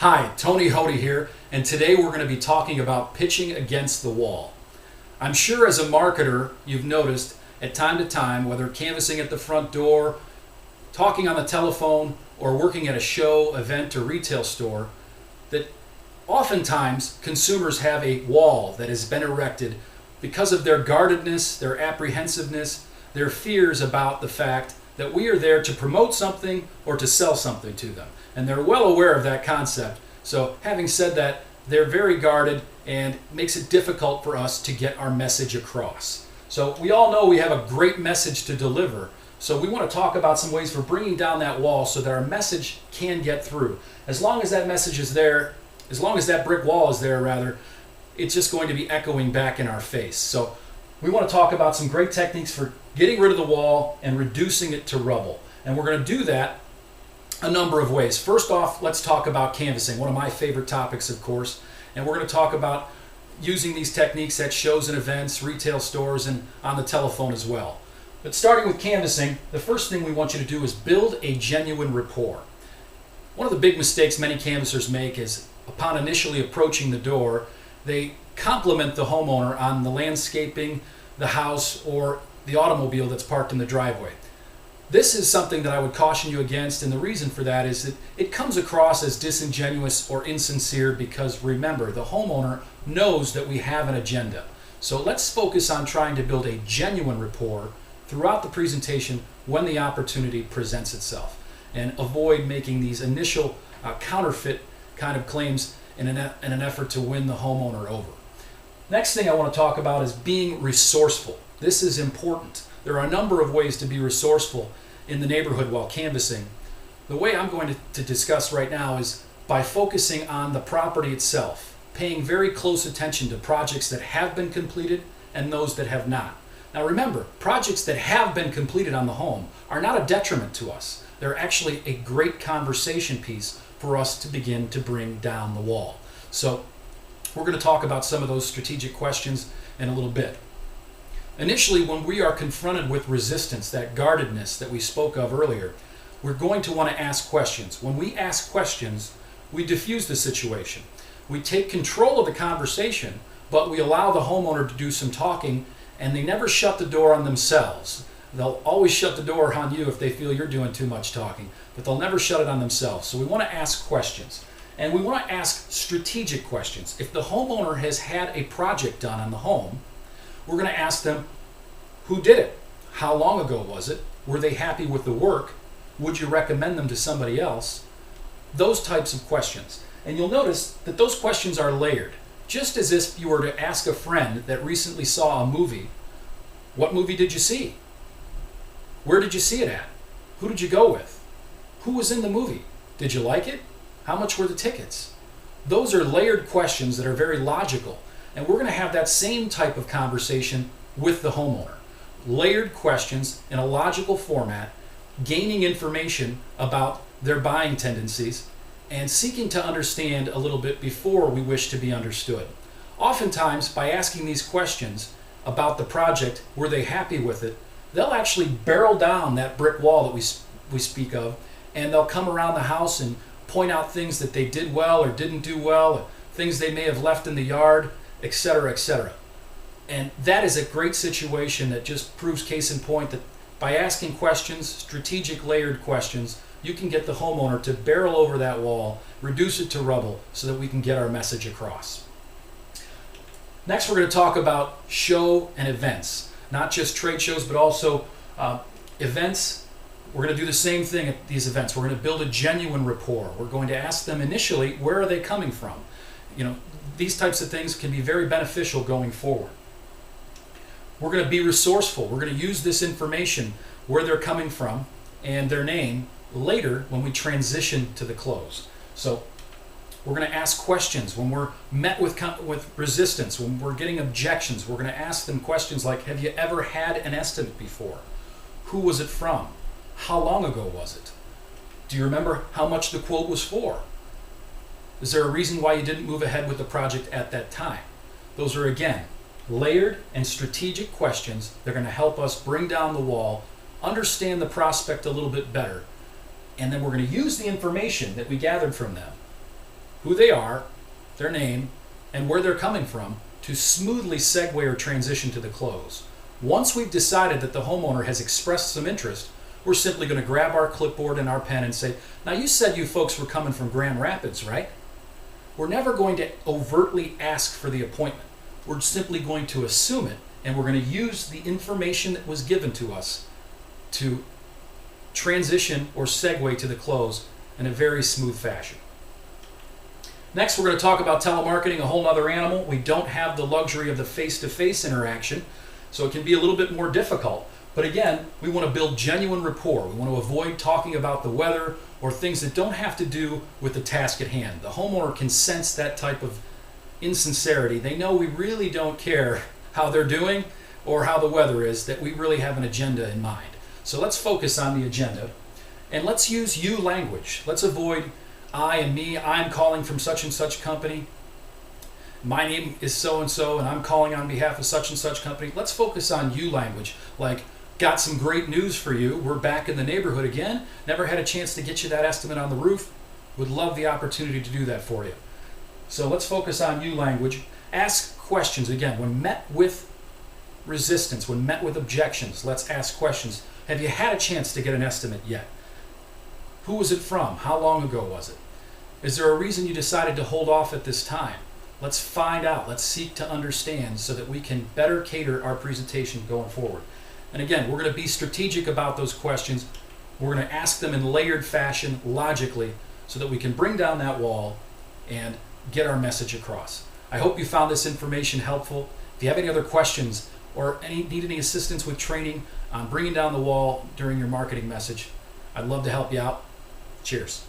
Hi, Tony Hoty here, and today we're going to be talking about pitching against the wall. I'm sure as a marketer you've noticed at time to time, whether canvassing at the front door, talking on the telephone, or working at a show, event, or retail store, that oftentimes consumers have a wall that has been erected because of their guardedness, their apprehensiveness, their fears about the fact that we are there to promote something or to sell something to them. And they're well aware of that concept. So having said that, they're very guarded and makes it difficult for us to get our message across. So we all know we have a great message to deliver. So we want to talk about some ways for bringing down that wall so that our message can get through. As long as that message is there, as long as that brick wall is there rather, it's just going to be echoing back in our face. So we want to talk about some great techniques for getting rid of the wall and reducing it to rubble. And we're going to do that a number of ways. First off, let's talk about canvassing, one of my favorite topics, of course. And we're going to talk about using these techniques at shows and events, retail stores, and on the telephone as well. But starting with canvassing, the first thing we want you to do is build a genuine rapport. One of the big mistakes many canvassers make is upon initially approaching the door, they compliment the homeowner on the landscaping, the house, or the automobile that's parked in the driveway. This is something that I would caution you against, and the reason for that is that it comes across as disingenuous or insincere because, remember, the homeowner knows that we have an agenda. So let's focus on trying to build a genuine rapport throughout the presentation when the opportunity presents itself, and avoid making these initial counterfeit kind of claims in an effort to win the homeowner over. Next thing I want to talk about is being resourceful. This is important. There are a number of ways to be resourceful in the neighborhood while canvassing. The way I'm going to discuss right now is by focusing on the property itself, paying very close attention to projects that have been completed and those that have not. Now remember, projects that have been completed on the home are not a detriment to us. They're actually a great conversation piece for us to begin to bring down the wall. So we're going to talk about some of those strategic questions in a little bit. Initially, when we are confronted with resistance, that guardedness that we spoke of earlier, we're going to want to ask questions. When we ask questions, we diffuse the situation. We take control of the conversation, but we allow the homeowner to do some talking, and they never shut the door on themselves. They'll always shut the door on you if they feel you're doing too much talking, but they'll never shut it on themselves. So we want to ask questions, and we want to ask strategic questions. If the homeowner has had a project done on the home, we're going to ask them, who did it? How long ago was it? Were they happy with the work? Would you recommend them to somebody else? Those types of questions. And you'll notice that those questions are layered. Just as if you were to ask a friend that recently saw a movie, what movie did you see? Where did you see it at? Who did you go with? Who was in the movie? Did you like it? How much were the tickets? Those are layered questions that are very logical. And we're going to have that same type of conversation with the homeowner. Layered questions in a logical format, gaining information about their buying tendencies, and seeking to understand a little bit before we wish to be understood. Oftentimes, by asking these questions about the project, were they happy with it, they'll actually barrel down that brick wall that we speak of, and they'll come around the house and point out things that they did well or didn't do well, things they may have left in the yard, etc., etc. And that is a great situation that just proves case in point that by asking questions, strategic layered questions, you can get the homeowner to barrel over that wall, reduce it to rubble so that we can get our message across. Next, we're going to talk about show and events, not just trade shows, but also events. We're going to do the same thing at these events. We're going to build a genuine rapport. We're going to ask them initially, where are they coming from? You know, these types of things can be very beneficial going forward. We're going to be resourceful. We're going to use this information, where they're coming from and their name, later when we transition to the close. So we're going to ask questions when we're met with resistance, when we're getting objections. We're going to ask them questions like, have you ever had an estimate before? Who was it from? How long ago was it? Do you remember how much the quote was for? Is there a reason why you didn't move ahead with the project at that time? Those are, again, layered and strategic questions. They're going to help us bring down the wall, understand the prospect a little bit better, and then we're going to use the information that we gathered from them who they are, their name, and where they're coming from to smoothly segue or transition to the close. Once we've decided that the homeowner has expressed some interest, we're simply going to grab our clipboard and our pen and say, now you said you folks were coming from Grand Rapids, right? We're never going to overtly ask for the appointment. We're simply going to assume it, and we're going to use the information that was given to us to transition or segue to the close in a very smooth fashion. Next, we're going to talk about telemarketing, a whole other animal. We don't have the luxury of the face-to-face interaction, so it can be a little bit more difficult. But again, we want to build genuine rapport. We want to avoid talking about the weather or things that don't have to do with the task at hand. The homeowner can sense that type of insincerity. They know we really don't care how they're doing or how the weather is, that we really have an agenda in mind. So let's focus on the agenda, and let's use you language. Let's avoid I and me. I'm calling from such and such company. My name is so-and-so, and I'm calling on behalf of such and such company. Let's focus on you language, like, got some great news for you. We're back in the neighborhood again. Never had a chance to get you that estimate on the roof. Would love the opportunity to do that for you. So let's focus on you language. Ask questions. Again, when met with resistance, when met with objections, let's ask questions. Have you had a chance to get an estimate yet? Who was it from? How long ago was it? Is there a reason you decided to hold off at this time? Let's find out. Let's seek to understand so that we can better cater our presentation going forward. And again, we're going to be strategic about those questions. We're going to ask them in layered fashion, logically, so that we can bring down that wall and get our message across. I hope you found this information helpful. If you have any other questions or need any assistance with training on bringing down the wall during your marketing message, I'd love to help you out. Cheers.